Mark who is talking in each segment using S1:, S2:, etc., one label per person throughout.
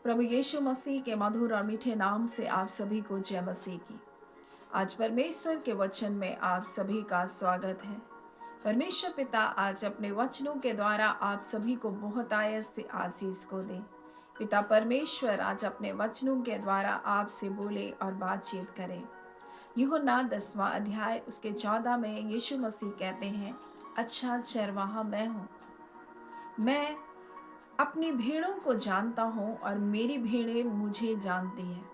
S1: प्रभु यीशु मसीह के मधुर और मीठे नाम से आप सभी को जय मसीह की। आज परमेश्वर के वचन में आप सभी का स्वागत है। परमेश्वर पिता आज अपने वचनों के द्वारा आप सभी को बहुत आयत से आशीष को दे। पिता परमेश्वर आज अपने वचनों के द्वारा आपसे बोले और बातचीत करें। यूहन्ना 10वां अध्याय उसके 14 में यीशु मसीह कहते हैं, अच्छा चरवाहा मैं हूँ। मैं अपनी भेड़ों को जानता हूँ और मेरी भेड़ें मुझे जानती हैं।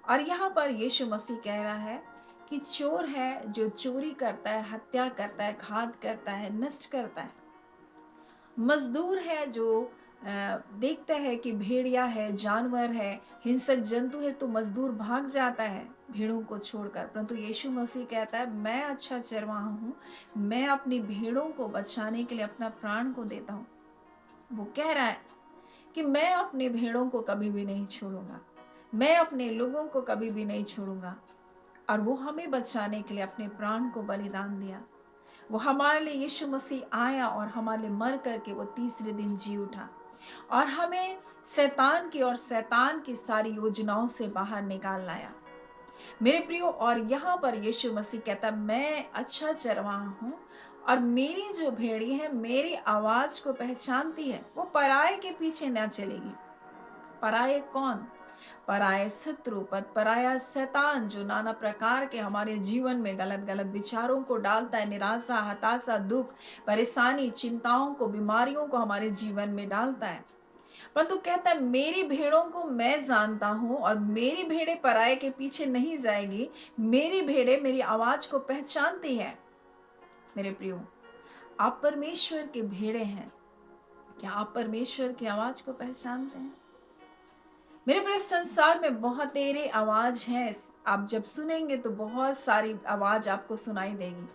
S1: और यहाँ पर यीशु मसीह कह रहा है कि चोर है जो चोरी करता है, हत्या करता है, घात करता है, नष्ट करता है। मजदूर है जो देखता है कि भेड़िया है, जानवर है, हिंसक जंतु है तो मजदूर भाग जाता है भेड़ों को छोड़कर। परंतु यीशु मसीह कहता है मैं अच्छा चरवाहा हूँ, मैं अपनी भेड़ों को बचाने के लिए अपना प्राण को देता हूँ। वो कह रहा है कि मैं अपने भेड़ों को कभी भी नहीं छोड़ूंगा, मैं अपने लोगों को कभी भी नहीं छोड़ूंगा। और वो हमें बचाने के लिए अपने प्राण को बलिदान दिया। वो हमारे लिए यीशु मसीह आया और हमारे लिए मर करके वो तीसरे दिन जी उठा और हमें शैतान की और शैतान की सारी योजनाओं से बाहर निकाल लाया मेरे प्रियो। और यहाँ पर यीशु मसीह कहता मैं अच्छा चरवाहा हूँ और मेरी जो भेड़ी है मेरी आवाज को पहचानती है। वो पराये के पीछे ना चलेगी। पराये कौन? पराये शत्रु पद, पराया शैतान जो नाना प्रकार के हमारे जीवन में गलत गलत विचारों को डालता है, निराशा, हताशा, दुख, परेशानी, चिंताओं को, बीमारियों को हमारे जीवन में डालता है। परंतु कहता है मेरी भेड़ों को मैं जानता हूं और मेरी भेड़ें पराये के पीछे नहीं जाएगी। मेरी भेड़ें मेरी आवाज को पहचानती है। मेरे प्रियो, आप परमेश्वर के भेड़े हैं। क्या आप परमेश्वर की आवाज को पहचानते हैं? मेरे प्रिय, संसार में बहुत तेरे आवाज हैं। आप जब सुनेंगे तो बहुत सारी आवाज आपको सुनाई देगी,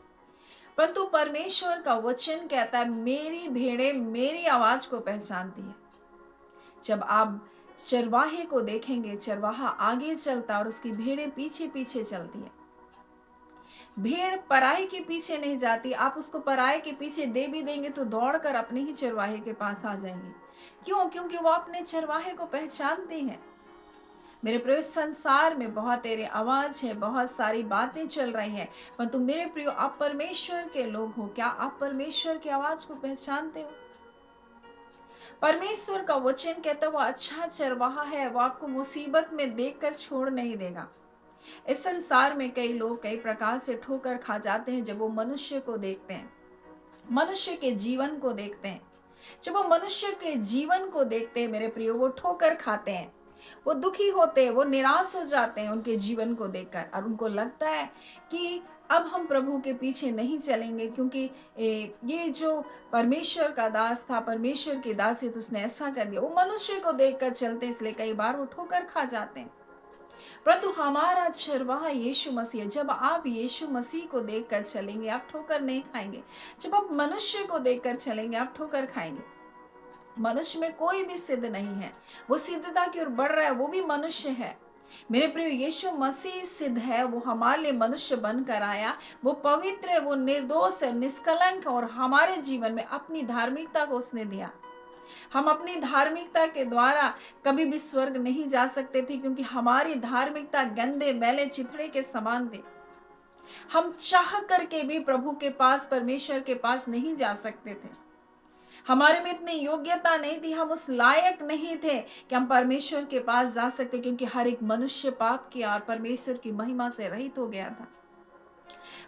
S1: परंतु परमेश्वर का वचन कहता है मेरी भेड़ें मेरी आवाज को पहचानती है। जब आप चरवाहे को देखेंगे, चरवाहा आगे चलता और उसकी भेड़ें पीछे पीछे चलती है। भेड़ पराये के पीछे नहीं जाती। आप उसको पराये के पीछे दे भी देंगे तो दौड़कर अपने ही चरवाहे के पास आ जाएंगे। क्यों? क्योंकि वो अपने चरवाहे को पहचानते हैं। मेरे प्रियो, संसार में बहुत तेरे आवाज है, बहुत सारी बातें चल रही हैं, परंतु मेरे प्रियो आप परमेश्वर के लोग हो। क्या आप परमेश्वर की आवाज को पहचानते हो? परमेश्वर का वचन कहता है वो अच्छा चरवाहा है, वो आपको मुसीबत में देखकर छोड़ नहीं देगा। इस संसार में कई लोग कई प्रकार से ठोकर खा जाते हैं जब वो मनुष्य को देखते हैं, मनुष्य के जीवन को देखते हैं। जब वो मनुष्य के जीवन को देखते हैं मेरे प्रियो, वो ठोकर खाते हैं, वो दुखी होते हैं, वो निराश हो जाते हैं उनके जीवन को देखकर। और उनको लगता है कि अब हम प्रभु के पीछे नहीं चलेंगे, क्योंकि ये जो परमेश्वर का दास था, परमेश्वर की दासी थी, उसने ऐसा कर दिया। वो मनुष्य को देखकर चलते, इसलिए कई बार वो ठोकर खा जाते हैं। परंतु हमारा चरवाहा यीशु मसीह है। जब आप यीशु मसीह को देखकर चलेंगे आप ठोकर नहीं खाएंगे। जब आप मनुष्य को देखकर चलेंगे आप ठोकर खाएंगे। मनुष्य में कोई भी सिद्ध नहीं है, वो सिद्धता की ओर बढ़ रहा है, वो भी मनुष्य है। मेरे प्रिय, यीशु मसीह सिद्ध है। वो हमारे लिए मनुष्य बनकर आया, वो पवित्र है, वो निर्दोष है, निष्कलंक, और हमारे जीवन में अपनी धार्मिकता को उसने दिया। हम अपनी धार्मिकता के द्वारा कभी भी स्वर्ग नहीं जा सकते थे, क्योंकि हमारी धार्मिकता गंदे मैले चिथड़े के समान थे। हम चाह करके भी प्रभु के पास, परमेश्वर के पास नहीं जा सकते थे। हमारे में इतनी योग्यता नहीं थी, हम उस लायक नहीं थे कि हम परमेश्वर के पास जा सकते, क्योंकि हर एक मनुष्य पाप किया और परमेश्वर की महिमा से रहित हो गया था।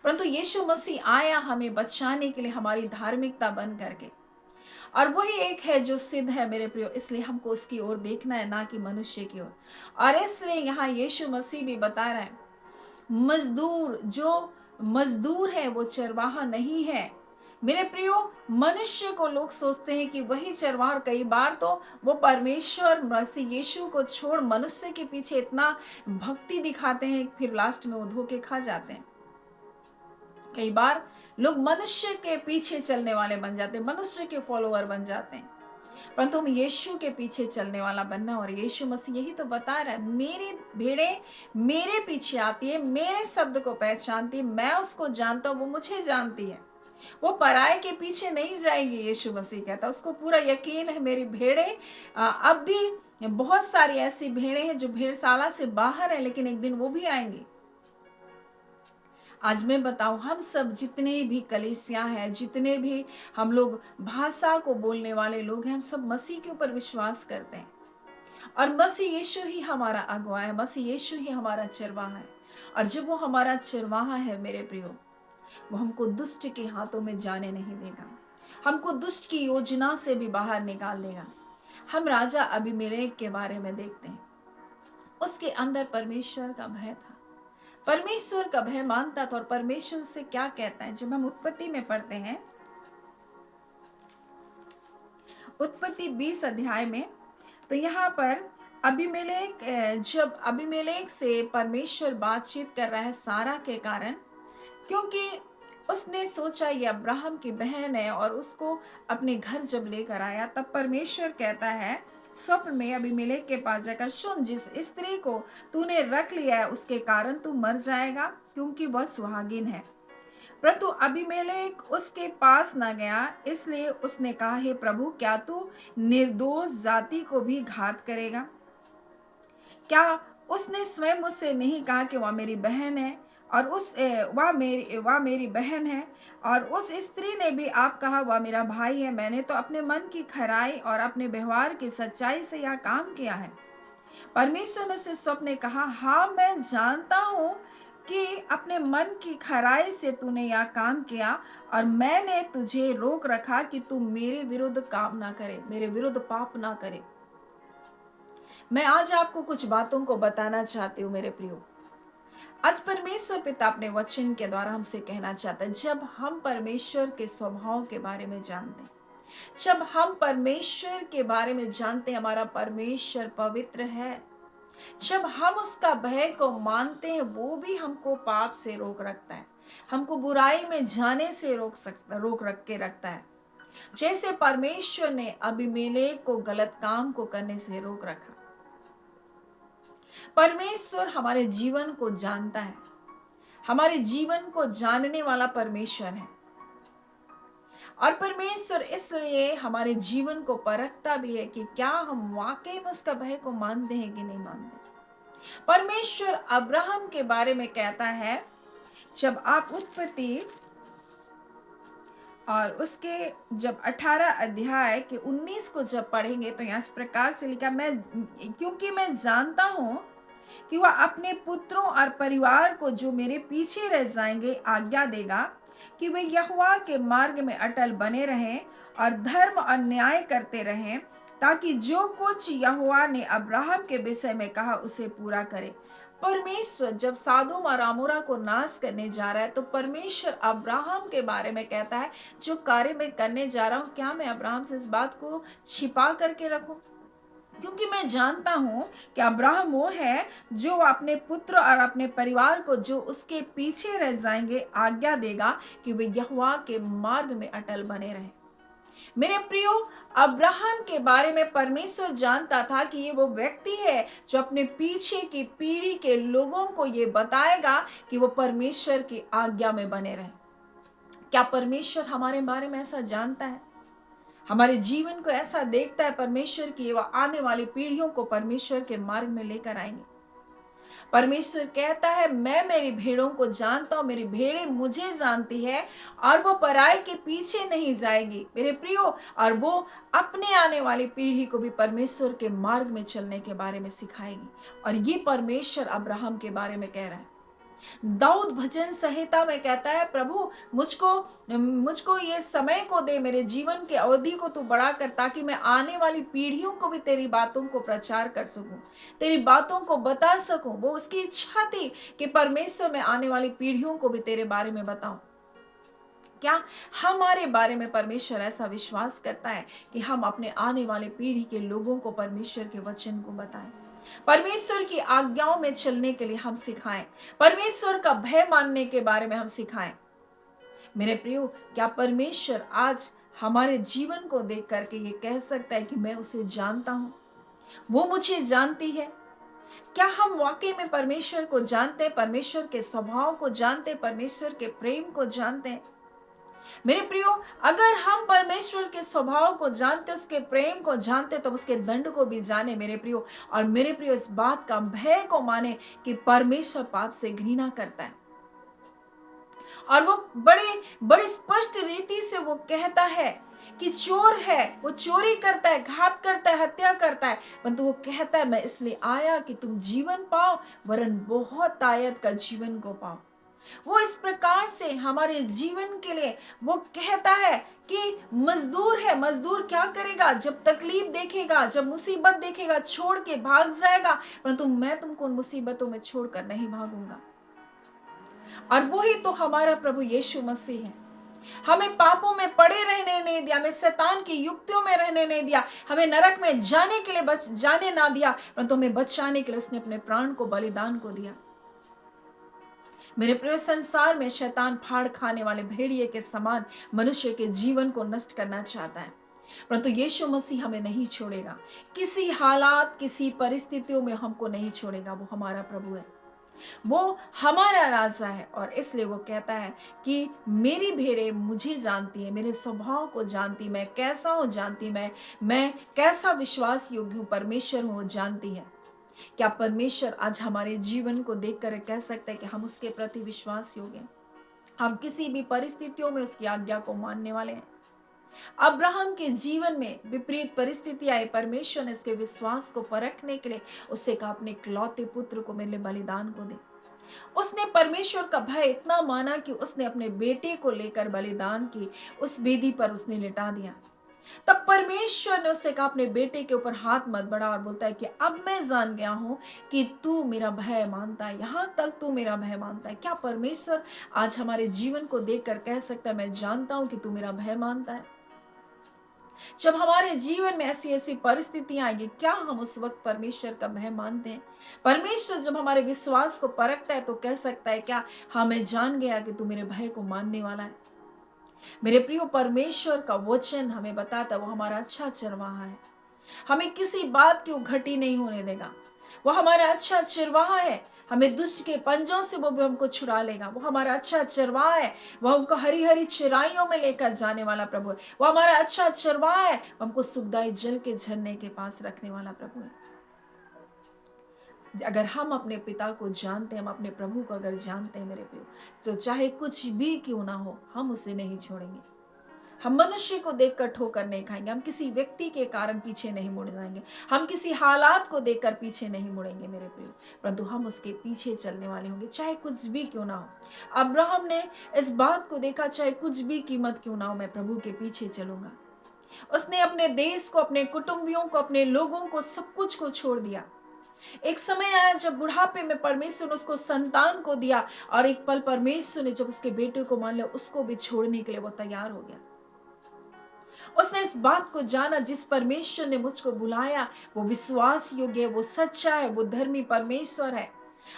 S1: परंतु यीशु मसीह आया हमें बचाने के लिए, हमारी धार्मिकता बन करके। और वही एक है जो सिद्ध है मेरे प्रियो, इसलिए हमको उसकी ओर देखना है, ना कि मनुष्य की ओर। और इसलिए यहाँ यीशु मसीह भी बता रहा है मजदूर, जो मजदूर है वो चरवाहा नहीं है। मेरे प्रियो, मनुष्य को लोग सोचते हैं कि वही चरवाहा, कई बार तो वो परमेश्वर मसीह यीशु को छोड़ मनुष्य के पीछे इतना भक्ति दिखाते हैं, फिर लास्ट में वो धोखे खा जाते हैं। कई बार लोग मनुष्य के पीछे चलने वाले बन जाते हैं, मनुष्य के फॉलोअर बन जाते हैं, परंतु हम यीशु के पीछे चलने वाला बनना। और यीशु मसीह यही तो बता रहा है, मेरी भेड़ें मेरे पीछे आती है, मेरे शब्द को पहचानती है, मैं उसको जानता हूँ, वो मुझे जानती है। वो पराये के पीछे नहीं जाएगी। यीशु मसीह कहता है, उसको पूरा यकीन है मेरी भेड़ें अब भी बहुत सारी ऐसी भेड़ें हैं जो भेड़शाला से बाहर है, लेकिन एक दिन वो भी आएंगी। आज मैं बताऊं, हम सब जितने भी कलीसिया हैं, जितने भी हम लोग भाषा को बोलने वाले लोग हैं, हम सब मसीह के ऊपर विश्वास करते हैं और मसीह यीशु ही हमारा अगुवा है, मसीह यीशु ही हमारा चरवाहा है। और जब वो हमारा चरवाहा है मेरे प्रियो, वो हमको दुष्ट के हाथों में जाने नहीं देगा, हमको दुष्ट की योजना से भी बाहर निकाल देगा। हम राजा अबीमेलेक के बारे में देखते हैं, उसके अंदर परमेश्वर का भय था, परमेश्वर का भय मानता था। और परमेश्वर से क्या कहता है, जब हम उत्पत्ति में पढ़ते हैं, उत्पत्ति 20 अध्याय में, तो यहाँ पर अबीमेलेक, जब अबीमेलेक से परमेश्वर बातचीत कर रहा है सारा के कारण, क्योंकि उसने सोचा ये अब्राहम की बहन है और उसको अपने घर जब लेकर आया, तब परमेश्वर कहता है स्वप्न में अबीमेलेक के पास जाकर, सुन, जिस स्त्री को तूने रख लिया है उसके कारण तू मर जाएगा, क्योंकि वह सुहागिन है। परंतु अबीमेलेक उसके पास न गया, इसलिए उसने कहा, हे प्रभु, क्या तू निर्दोष जाति को भी घात करेगा? क्या उसने स्वयं मुझसे नहीं कहा कि वह मेरी बहन है और वह मेरी बहन है? और उस स्त्री ने भी आप कहा वह मेरा भाई है। मैंने तो अपने मन की खराई और अपने व्यवहार की सच्चाई से यह काम किया है। परमेश्वर ने उससे स्वप्न ने कहा, हाँ, मैं जानता हूँ कि अपने मन की खराई से तूने यह काम किया और मैंने तुझे रोक रखा कि तू मेरे विरुद्ध काम ना करे, मेरे विरुद्ध पाप ना करे। मैं आज आपको कुछ बातों को बताना चाहती हूँ मेरे प्रियो। आज परमेश्वर पिता अपने वचन के द्वारा हमसे कहना चाहता है, जब हम परमेश्वर के स्वभाव के बारे में जानते हैं, जब हम परमेश्वर के बारे में जानते हैं, हमारा परमेश्वर पवित्र है, जब हम उसका भय को मानते हैं, वो भी हमको पाप से रोक रखता है, हमको बुराई में जाने से रोक रख के रखता है। जैसे परमेश्वर ने अबीमेलेक को गलत काम को करने से रोक रखा। परमेश्वर हमारे जीवन को जानता है, हमारे जीवन को जानने वाला परमेश्वर है और परमेश्वर इसलिए हमारे जीवन को परखता भी है कि क्या हम वाकई में उसका भय को मानते हैं कि नहीं मानते। परमेश्वर अब्राहम के बारे में कहता है, जब आप उत्पत्ति और उसके जब 18 अध्याय के 19 को जब पढ़ेंगे, तो यहाँ इस प्रकार से लिखा, क्योंकि मैं जानता हूँ कि वह अपने पुत्रों और परिवार को जो मेरे पीछे रह जाएंगे आज्ञा देगा कि वे यहोवा के मार्ग में अटल बने रहें और धर्म और न्याय करते रहें, ताकि जो कुछ यहोवा ने अब्राहम के विषय में कहा उसे पूरा करे। परमेश्वर जब सादोम और अमोरा को नाश करने जा रहा है, तो परमेश्वर अब्राहम के बारे में कहता है, जो कार्य मैं करने जा रहा हूँ, क्या मैं अब्राहम से इस बात को छिपा करके रखूं? क्योंकि मैं जानता हूं कि अब्राहम वो है जो अपने पुत्र और अपने परिवार को जो उसके पीछे रह जाएंगे आज्ञा देगा कि वे यहोवा के मार्ग में अटल बने रहें। मेरे प्रियो, अब्राहम के बारे में परमेश्वर जानता था कि ये वो व्यक्ति है जो अपने पीछे की पीढ़ी के लोगों को ये बताएगा कि वो परमेश्वर की आज्ञा में बने रहें। क्या परमेश्वर हमारे बारे में ऐसा जानता है? हमारे जीवन को ऐसा देखता है परमेश्वर की वह आने वाली पीढ़ियों को परमेश्वर के मार्ग में लेकर आएंगे। परमेश्वर कहता है, मैं मेरी भेड़ों को जानता हूं, मेरी भेड़ें मुझे जानती है और वो पराये के पीछे नहीं जाएगी मेरे प्रियो, और वो अपने आने वाली पीढ़ी को भी परमेश्वर के मार्ग में चलने के बारे में सिखाएगी। और ये परमेश्वर अब्राहम के बारे में कह रहा है। दाऊद भजन संहिता में कहता है, प्रभु मुझको ये समय को दे, मेरे जीवन के अवधि को तू बढ़ा कर, ताकि मैं आने वाली पीढ़ियों को भी तेरी बातों को प्रचार कर सकूं, तेरी बातों को बता सकूं। वो उसकी इच्छा थी कि परमेश्वर मैं आने वाली पीढ़ियों को भी तेरे बारे में बताऊं। क्या हमारे बारे में परमेश्वर ऐसा विश्वास करता है कि हम अपने आने वाले पीढ़ी के लोगों को परमेश्वर के वचन को बताएं, परमेश्वर की आज्ञाओं में चलने के लिए हम सिखाएं, परमेश्वर का भय मानने के बारे में हम सिखाएं। मेरे प्रियो, क्या परमेश्वर आज हमारे जीवन को देख करके ये कह सकता है कि मैं उसे जानता हूं, वो मुझे जानती है? क्या हम वाकई में परमेश्वर को जानते हैं, परमेश्वर के स्वभाव को जानते हैं, परमेश्वर के प्रेम को जानते हैं? मेरे प्रियो, अगर हम परमेश्वर के स्वभाव को जानते, उसके प्रेम को जानते, तो उसके दंड को भी जाने मेरे प्रियो। और मेरे प्रियो, इस बात का भय को माने कि परमेश्वर पाप से घृणा करता है। और वो बड़ी बड़ी स्पष्ट रीति से वो कहता है कि चोर है, वो चोरी करता है, घात करता है, हत्या करता है, परंतु वो कहता है मैं इसलिए आया कि तुम जीवन पाओ, वरन बहुत आयत का जीवन को पाओ। वो इस प्रकार से हमारे जीवन के लिए वो कहता है कि मजदूर है, मजदूर क्या करेगा? जब तकलीफ देखेगा, जब मुसीबत देखेगा, छोड़ के भाग जाएगा, परंतु मैं तुमको उन मुसीबतों में छोड़कर नहीं भागूंगा। और वही तो हमारा प्रभु यीशु मसीह है। हमें पापों में पड़े रहने नहीं दिया, हमें शैतान की युक्तियों में रहने नहीं दिया, हमें नरक में जाने के लिए जाने ना दिया, परंतु हमें बचाने के लिए उसने अपने प्राण को बलिदान को दिया। मेरे प्रिय, संसार में शैतान फाड़ खाने वाले भेड़िए के समान मनुष्य के जीवन को नष्ट करना चाहता है, परंतु यीशु मसीह हमें नहीं छोड़ेगा। किसी हालात, किसी परिस्थितियों में हमको नहीं छोड़ेगा। वो हमारा प्रभु है, वो हमारा राजा है। और इसलिए वो कहता है कि मेरी भेड़ें मुझे जानती है, मेरे स्वभाव को जानती, मैं कैसा हूं जानती, मैं कैसा विश्वास योग्य हूं, परमेश्वर हूं जानती है। क्या परमेश्वर आज हमारे जीवन को देखकर कह सकता है कि हम उसके प्रति विश्वास योग्य हैं? हम किसी भी परिस्थितियों में उसकी आज्ञा को मानने वाले हैं। अब्राहम के जीवन में विपरीत परिस्थिति आई, परमेश्वर ने इसके विश्वास को परखने के लिए उससे कहा अपने इकलौते पुत्र को मेरे लिए बलिदान को दे। उसने परमेश्वर का भय इतना माना कि उसने अपने बेटे को लेकर बलिदान की उस वेदी पर उसने लिटा दिया। तब परमेश्वर ने उससे कहा अपने बेटे के ऊपर हाथ मत बढ़ा, और बोलता है कि अब मैं जान गया हूं कि तू मेरा भय मानता है, यहां तक तू मेरा भय मानता है। क्या परमेश्वर आज हमारे जीवन को देखकर कह सकता है मैं जानता हूं कि तू मेरा भय मानता है? जब हमारे जीवन में ऐसी ऐसी परिस्थितियां आएंगी, क्या हम उस वक्त परमेश्वर का भय मानते हैं? परमेश्वर जब हमारे विश्वास को परखता है तो कह सकता है क्या हाँ मैं जान गया कि तू मेरे भय को मानने वाला है। मेरे प्रियो, परमेश्वर का वचन हमें बताता है वो हमारा अच्छा चरवाहा है, हमें किसी बात की घटी नहीं होने देगा। वो हमारा अच्छा चरवाहा है, हमें दुष्ट के पंजों से वो भी हमको छुड़ा लेगा। वो हमारा अच्छा चरवाहा है, वो हमको हरी हरी चराइयों में लेकर जाने वाला प्रभु है। वो हमारा अच्छा चरवाहा है, वो हमको सुखदाई जल के झरने के पास रखने वाला प्रभु है। अगर हम अपने पिता को जानते हैं, हम अपने प्रभु को अगर जानते हैं मेरे प्रियो, तो चाहे कुछ भी क्यों ना हो हम उसे नहीं छोड़ेंगे। हम मनुष्य को देखकर ठोकर नहीं खाएंगे, हम किसी व्यक्ति के कारण पीछे नहीं मुड़ जाएंगे, हम किसी हालात को देखकर पीछे नहीं मुड़ेंगे मेरे प्रियो, परंतु हम उसके पीछे चलने वाले होंगे, चाहे कुछ भी क्यों ना हो। अब्राहम ने इस बात को देखा, चाहे कुछ भी कीमत क्यों ना हो मैं प्रभु के पीछे चलूंगा। उसने अपने देश को, अपने कुटुंबियों को, अपने लोगों को, सब कुछ को छोड़ दिया। एक समय आया जब बुढ़ापे में परमेश्वर ने उसको संतान को दिया, और एक पल परमेश्वर ने जब उसके बेटे को मान लिया, उसको भी छोड़ने के लिए वो तैयार हो गया। उसने इस बात को जाना, जिस परमेश्वर ने मुझको बुलाया वो विश्वास योग्य है, वो सच्चा है, वो धर्मी परमेश्वर है,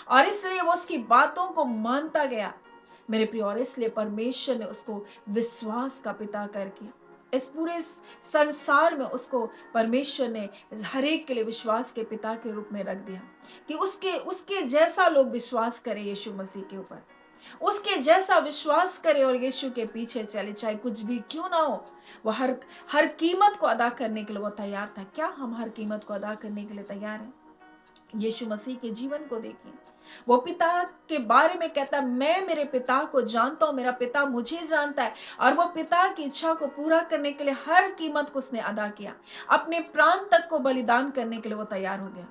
S1: और इसलिए वो उसकी बातों को मानता गया मेरे प्रिय। और इसलिए परमेश्वर ने उसको विश्वास का पिता करके इस पूरे संसार में उसको परमेश्वर ने हर एक के लिए विश्वास के पिता के रूप में रख दिया, कि उसके उसके जैसा लोग विश्वास करें यीशु मसीह के ऊपर, उसके जैसा विश्वास करे और यीशु के पीछे चले, चाहे कुछ भी क्यों ना हो। वो हर हर कीमत को अदा करने के लिए वो तैयार था। क्या हम हर कीमत को अदा करने के लिए तैयार हैं? यीशु मसीह के जीवन को देखिए, वो पिता के बारे में कहता, मैं मेरे पिता को जानता हूं, मेरा पिता मुझे जानता है, और वो पिता की इच्छा को पूरा करने के लिए हर कीमत को उसने अदा किया, अपने प्राण तक को बलिदान करने के लिए वो तैयार हो गया।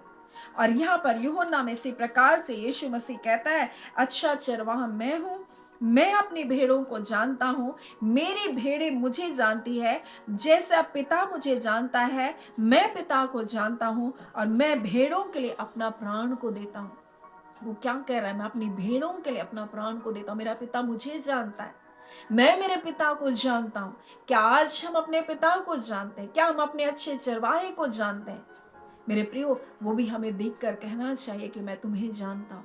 S1: और यहाँ पर यूहन्ना में इसी प्रकार से यीशु मसीह कहता है, अच्छा चरवाहा मैं हूं, मैं अपनी भेड़ों को जानता हूं, मेरी भेड़ें मुझे जानती है, जैसा पिता मुझे जानता है मैं पिता को जानता हूं, और मैं भेड़ों के लिए अपना प्राण को देता हूं। वो क्या कह रहा है? मैं अपनी भेड़ों के लिए अपना प्राण को देता हूं। मेरा पिता मुझे जानता है, मैं मेरे पिता को जानता हूं। क्या आज हम अपने पिता को जानते हैं? क्या हम अपने अच्छे चरवाहे को जानते हैं? मेरे प्रियो, वो भी हमें देखकर कहना चाहिए कि मैं तुम्हें जानता हूं,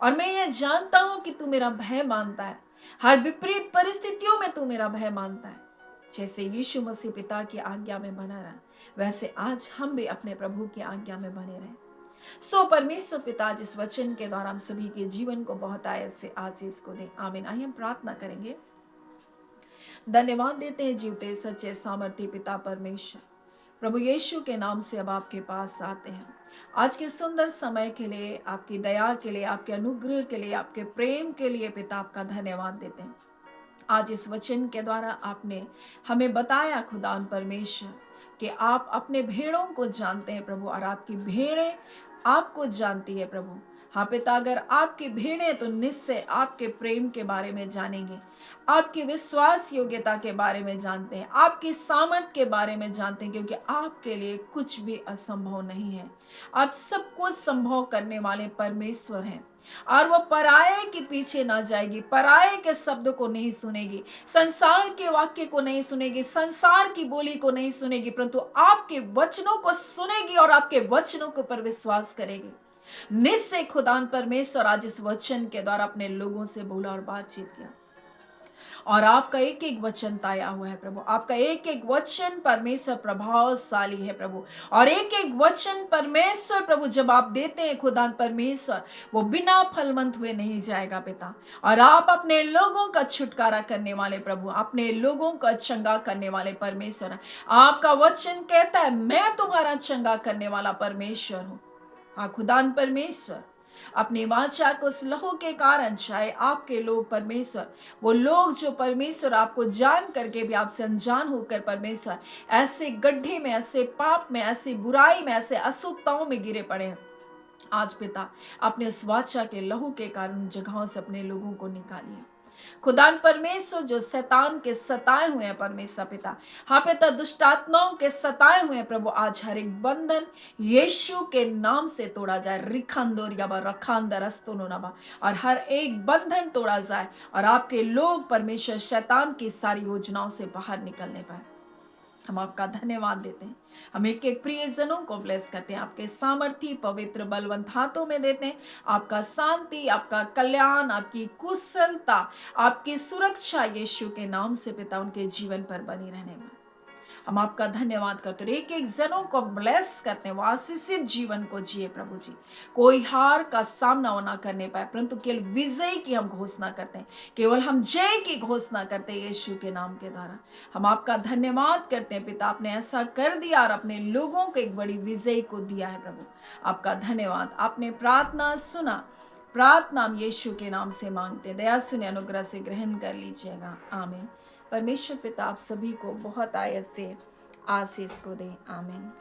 S1: और मैं ये जानता हूं कि तू मेरा भय मानता है, हर विपरीत परिस्थितियों में तू मेरा भय मानता है। जैसे यीशु मसीह पिता की आज्ञा में बना रहा, वैसे आज हम भी अपने प्रभु की आज्ञा में बने रहें। सो परमेश्वर पिता जिस वचन के द्वारा हम सभी के जीवन को बहुत आयत से आशीष को दे। आमीन। आइए हम प्रार्थना करेंगे। धन्यवाद देते हैं जीवते सच्चे सामर्थ्य पिता परमेश्वर। प्रभु यीशु के नाम से अब आपके पास आते हैं। आज के सुंदर समय के लिए, आपकी दया के लिए, आपके अनुग्रह के लिए, आपके प्रेम के लिए पिता आपका धन्यवाद देते हैं। आज इस वचन के द्वारा आपने हमें बताया खुदान परमेश्वर कि आप अपने भेड़ों को जानते हैं प्रभु, और आपकी भेड़ें आपको जानती है प्रभु। हाँ पिता, अगर आपकी भेड़ें तो निश्चय आपके प्रेम के बारे में जानेंगे, आपकी विश्वास योग्यता के बारे में जानते हैं, आपकी सामर्थ के बारे में जानते हैं, क्योंकि आपके लिए कुछ भी असंभव नहीं है। आप सब कुछ संभव करने वाले परमेश्वर हैं, और वो पराये के पीछे ना जाएगी, पराये के शब्द को नहीं सुनेगी, संसार के वाक्य को नहीं सुनेगी, संसार की बोली को नहीं सुनेगी, परंतु आपके वचनों को सुनेगी और आपके वचनों के ऊपर विश्वास करेगी। निश्चय खुदान परमेश्वर आज इस वचन के द्वारा अपने लोगों से बोला और बातचीत किया, और आपका एक एक वचन ताया हुआ है प्रभु। आपका एक एक वचन परमेश्वर प्रभावशाली है प्रभु, और एक एक वचन परमेश्वर प्रभु जब आप देते हैं खुदा परमेश्वर, वो बिना फलवंत हुए नहीं जाएगा पिता। और आप अपने लोगों का छुटकारा करने वाले प्रभु, अपने लोगों का चंगा करने वाले परमेश्वर। आपका वचन कहता है मैं तुम्हारा चंगा करने वाला परमेश्वर हूं। हाँ खुदान परमेश्वर, अपनी वाचा को उस लहू के कारण चाहे आपके लोग परमेश्वर, वो लोग जो परमेश्वर आपको जान करके भी आपसे अनजान होकर परमेश्वर ऐसे गड्ढे में, ऐसे पाप में, ऐसी बुराई में, ऐसे अशुद्धताओं में गिरे पड़े हैं, आज पिता अपने इस वाचा के लहू के कारण जगहों से अपने लोगों को निकालिए। खुदान परमेश्वर जो शैतान के सताए हुए हैं परमेश्वर पिता, हाँ पिता दुष्ट आत्माओं के सताए हुए हैं प्रभु, आज हर एक बंधन यीशु के नाम से तोड़ा जाए। रिखंदोर याबा रखांदर अस्तोनोनाबा, और हर एक बंधन तोड़ा जाए, और आपके लोग परमेश्वर शैतान की सारी योजनाओं से बाहर निकलने पाए। हम आपका धन्यवाद देते हैं। हम एक एक प्रियजनों को ब्लेस करते हैं, आपके सामर्थी पवित्र बलवंत हाथों में देते हैं। आपका शांति, आपका कल्याण, आपकी कुशलता, आपकी सुरक्षा यीशु के नाम से पिता उनके जीवन पर बनी रहने में हम आपका धन्यवाद करते हैं। एक एक जनों को ब्लेस करते हैं, वो आशीषित जीवन को जिए प्रभु जी। कोई हार का सामना ना करने पाए, परंतु केवल विजय की हम घोषणा करते हैं, केवल हम जय की घोषणा करते हैं यीशु के नाम के द्वारा। हम आपका धन्यवाद करते हैं पिता, आपने ऐसा कर दिया और अपने लोगों को एक बड़ी विजय को दिया है प्रभु। आपका धन्यवाद, आपने प्रार्थना सुना। प्रार्थना हम यीशु के नाम से मांगते हैं, दया सुने अनुग्रह से ग्रहण कर लीजिएगा, आमीन। परमेश्वर पिता आप सभी को बहुत आयत से आशीष को दे, आमीन।